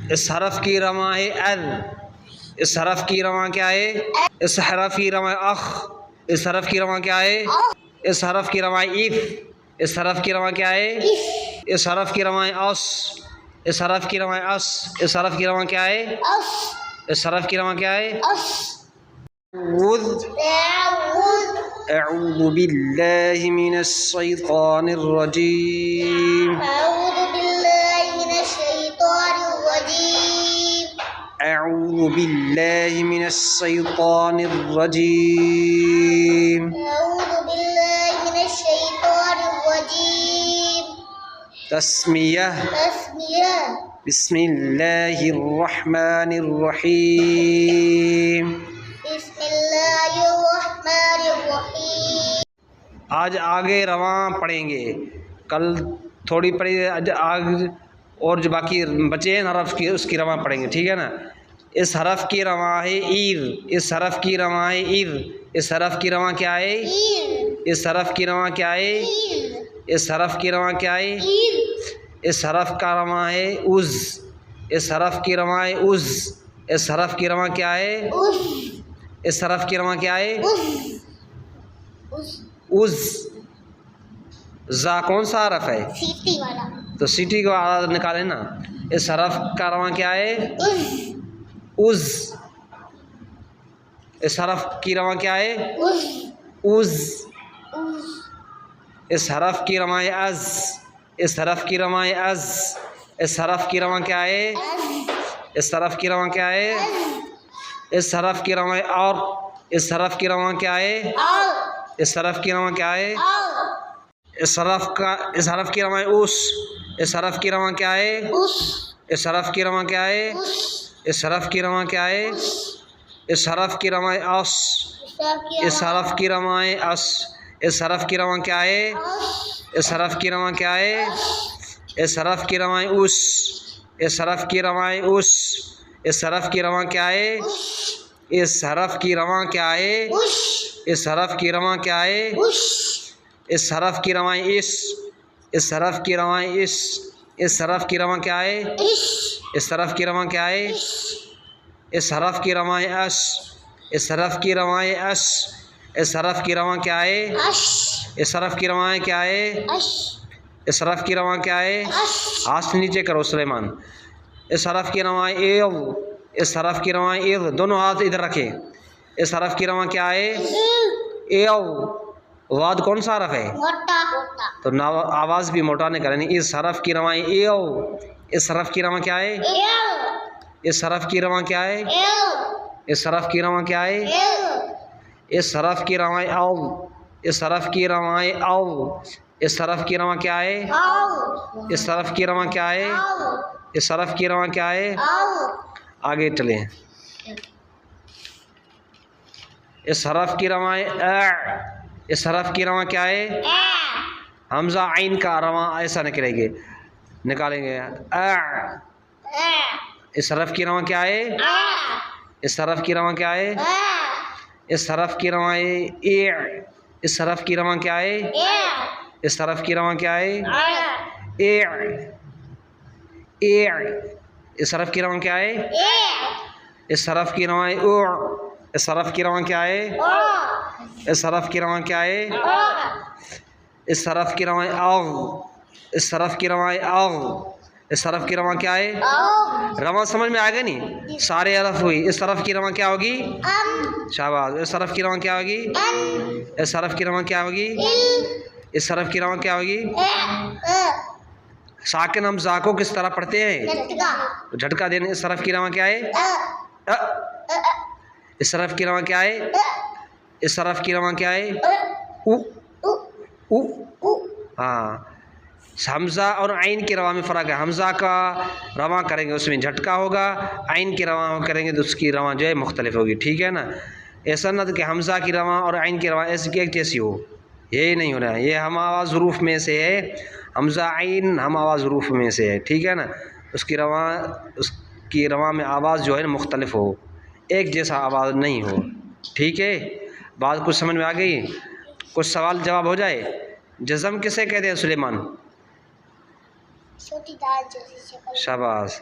اس حرف کی رواں ہے ال، اس حرف کی رواں کیا ہے؟ اس حرف کی رواں اخ، اس حرف کی رواں کیا ہے؟ اس حرف کی رواں اف، اس حرف کی رواں کیا ہے؟ اس حرف کی رواں اس، اس حرف کی رواں اس، اس حرف کی رواں کیا ہے؟ اس حرف کی رواں کیا ہے؟ اعوذ باللہ من الشیطان الرجیم، أعوذ بالله من الشيطان الرجيم. اعوذ باللہ من الشیطان الرجیم، أعوذ بالله من الشيطان الرجيم. تسمیہ تسمیہ. بسم اللہ الرحمن الرحیم۔ بسم الله الرحمن الرحيم. آج آگے رواں پڑھیں گے، کل تھوڑی پڑھی آج اور جو باقی بچے ہیں حرف کی اس کی رواں پڑھیں گے، ٹھیک ہے نا۔ اس حرف کی رواں ہے ایر، اس حرف کی رواں ہے ایر، اس حرف کی رواں کیا ہے؟ إير. اس حرف کی رواں کیا ہے؟ إير. اس حرف کی رواں کیا ہے؟ إير. اس حرف کا رواں ہے از، اس حرف کی رواں ہے از، اس حرف کی رواں کیا ہے؟ أس. اس حرف کی رواں کیا ہے؟ أس. أس. از۔ زا کون سا حرف ہے؟ سیٹی والا. تو سیٹی کو آواز نکالیں نا۔ اس حرف کا رواں کیا ہے؟ أس. از۔ اس حرف کی رواں کیا ہے؟ أس. از۔ أس. اس حرف کی رواں ہے از، اس حرف کی رواں ہے از، اس حرف کی رواں کیا ہے؟ اس حرف کی رواں کیا ہے؟ اس حرف کی رواں ہے اور، اس حرف کی رواں کیا ہے؟ آل. اس حرف کی رواں کیا ہے؟ آل. اس حرف کی رواں ہے اس، اس حرف کی رواں کیا ہے؟ أس. اس حرف کی رواں کیا ہے؟ أس. اس حرف کی رواں کیا ہے؟ اس حرف کی رواں ہے اس، اس حرف کی رواں ہے اس، اس حرف کی رواں کیا ہے؟ اس حرف کی رواں کیا ہے؟ اس حرف کی رواں ہے اس، اس حرف کی رواں ہے اس، اس حرف کی رواں کیا ہے؟ اس حرف کی رواں کیا ہے؟ اس حرف کی رواں کیا ہے؟ اس حرف کی رواں اس، اس حرف کی رواں اس، اس حرف کی رواں کیا ہے؟ اس حرف کی رواں کیا ہے؟ اس حرف کی رواں اس، اس حرف کی رواں اس، اس حرف کی رواں کیا ہے؟ اس حرف کی رواں کیا ہے؟ اس حرف کی رواں کیا ہے؟ ہاتھ نیچے کرو سلیمان۔ اس حرف کی رواں ایل، اس حرف کی رواں ایل، دونوں ہاتھ ادھر رکھیں۔ اس حرف کی رواں کیا ہے؟ ایل۔ واد کون سا حرف ہے؟ تو آواز بھی موٹا نہیں کرنی۔ اس حرف کی رواں ایل، اس حرف کی رواں کیا ہے؟ اس حرف کی رواں کیا ہے؟ اس حرف کی رواں کیا ہے؟ اس حرف کی رواں او، اس حرف کی رواں او، اس حرف کی رواں کیا ہے؟ اس حرف کی رواں کیا ہے؟ اس حرف کی رواں کیا ہے؟ آگے چلیں۔ اس حرف کی رواں اع، اس حرف کی رواں کیا ہے؟ حمزہ عین کا رواں ایسا نکلیں گے، نکالیں گے اع۔ اس حرف کی رواں کیا ہے؟ اس حرف کی رواں کیا ہے؟ اس حرف کی رواں اع، اس حرف کی رواں کیا ہے؟ اس حرف کی رواں کیا ہے؟ اع۔ اع۔ اس حرف کی رواں کیا ہے؟ اس حرف کی رواں او، اس حرف کی رواں کیا ہے؟ اس حرف کی رواں کیا ہے؟ اس حرف کی رواں اغ، اس حرف کی رواں اغ، اس حرف کی رواں کیا ہے؟ رواں سمجھ میں آ گیا نہیں؟ سارے حرف ہوئی۔ اس حرف کی رواں کیا ہوگی؟ شاباش۔ اس حرف کی رواں کیا ہوگی؟ اس حرف کی رواں کیا ہوگی؟ اس حرف کی رواں کیا ہوگی؟ ساکن ہم زا کو کس طرح پڑھتے ہیں؟ جھٹکا دینے۔ اس حرف کی رواں کیا ہے؟ اس حرف کی رواں کیا ہے؟ اس حرف کی رواں کیا ہے؟ او۔ او۔ ہاں، حمزہ اور عین کی رواں میں فرق ہے۔ حمزہ کا رواں کریں گے اس میں جھٹکا ہوگا، عین کی رواں کریں گے تو اس کی رواں جو ہے مختلف ہوگی، ٹھیک ہے نا۔ ایسا نہ کہ حمزہ کی رواں اور عین کی رواں ایسی ایک جیسی ہو، یہی نہیں ہونا ہے۔ یہ ہم آواز حروف میں سے ہے، حمزہ عین ہم آواز حروف میں سے ہے، ٹھیک ہے نا۔ اس کی رواں میں آواز جو ہے نا مختلف ہو، ایک جیسا آواز نہیں ہو، ٹھیک ہے۔ بات کچھ سمجھ میں آ گئی؟ کچھ سوال جواب ہو جائے۔ جزم کسے کہتے ہیں سلیمان؟ چھوٹی دال جیسی شکل۔ شاباش۔